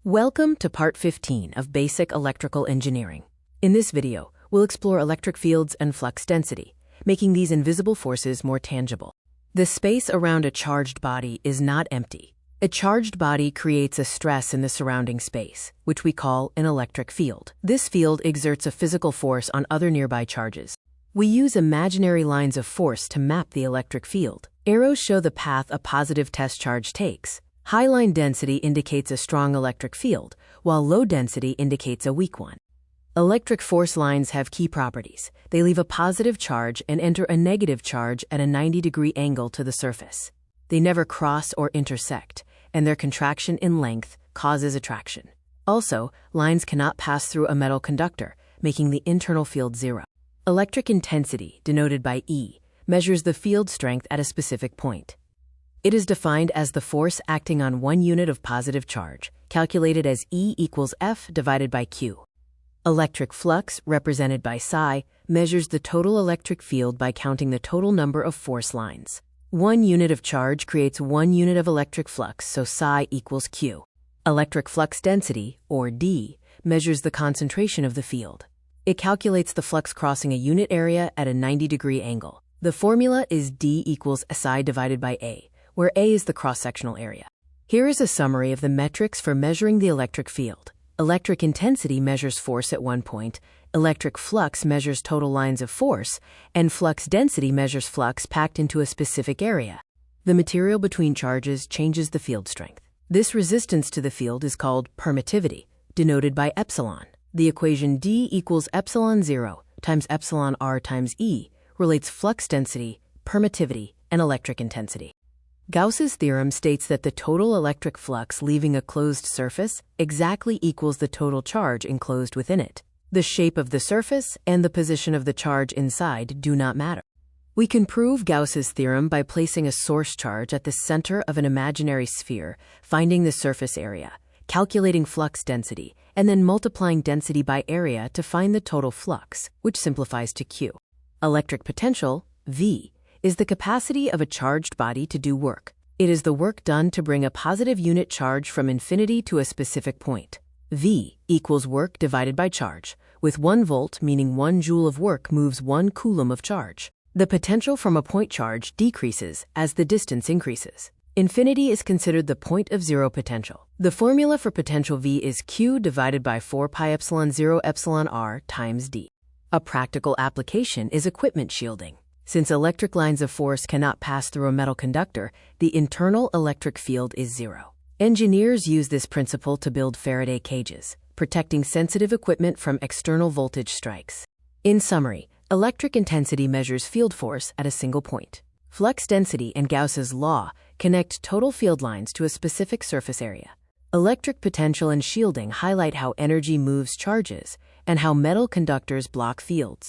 Welcome to Part 15 of Basic Electrical Engineering. In this video, we'll explore electric fields and flux density, making these invisible forces more tangible. The space around a charged body is not empty. A charged body creates a stress in the surrounding space, which we call an electric field. This field exerts a physical force on other nearby charges. We use imaginary lines of force to map the electric field. Arrows show the path a positive test charge takes. High line density indicates a strong electric field, while low density indicates a weak one. Electric force lines have key properties. They leave a positive charge and enter a negative charge at a 90-degree angle to the surface. They never cross or intersect, and their contraction in length causes attraction. Also, lines cannot pass through a metal conductor, making the internal field zero. Electric intensity, denoted by E, measures the field strength at a specific point. It is defined as the force acting on one unit of positive charge, calculated as E equals F divided by Q. Electric flux, represented by psi, measures the total electric field by counting the total number of force lines. 1 unit of charge creates 1 unit of electric flux, so psi equals Q. Electric flux density, or D, measures the concentration of the field. It calculates the flux crossing a unit area at a 90-degree angle. The formula is D equals psi divided by A, where A is the cross-sectional area. Here is a summary of the metrics for measuring the electric field. Electric intensity measures force at one point, electric flux measures total lines of force, and flux density measures flux packed into a specific area. The material between charges changes the field strength. This resistance to the field is called permittivity, denoted by epsilon. The equation D equals epsilon 0 times epsilon R times E relates flux density, permittivity, and electric intensity. Gauss's theorem states that the total electric flux leaving a closed surface exactly equals the total charge enclosed within it. The shape of the surface and the position of the charge inside do not matter. We can prove Gauss's theorem by placing a source charge at the center of an imaginary sphere, finding the surface area, calculating flux density, and then multiplying density by area to find the total flux, which simplifies to Q. Electric potential, V, is the capacity of a charged body to do work. It is the work done to bring a positive unit charge from infinity to a specific point. V equals work divided by charge, with 1 volt meaning 1 joule of work moves 1 coulomb of charge. The potential from a point charge decreases as the distance increases. Infinity is considered the point of zero potential. The formula for potential V is Q divided by 4 pi epsilon 0 epsilon R times D. A practical application is equipment shielding. Since electric lines of force cannot pass through a metal conductor, the internal electric field is zero. Engineers use this principle to build Faraday cages, protecting sensitive equipment from external voltage strikes. In summary, electric intensity measures field force at a single point. Flux density and Gauss's law connect total field lines to a specific surface area. Electric potential and shielding highlight how energy moves charges and how metal conductors block fields.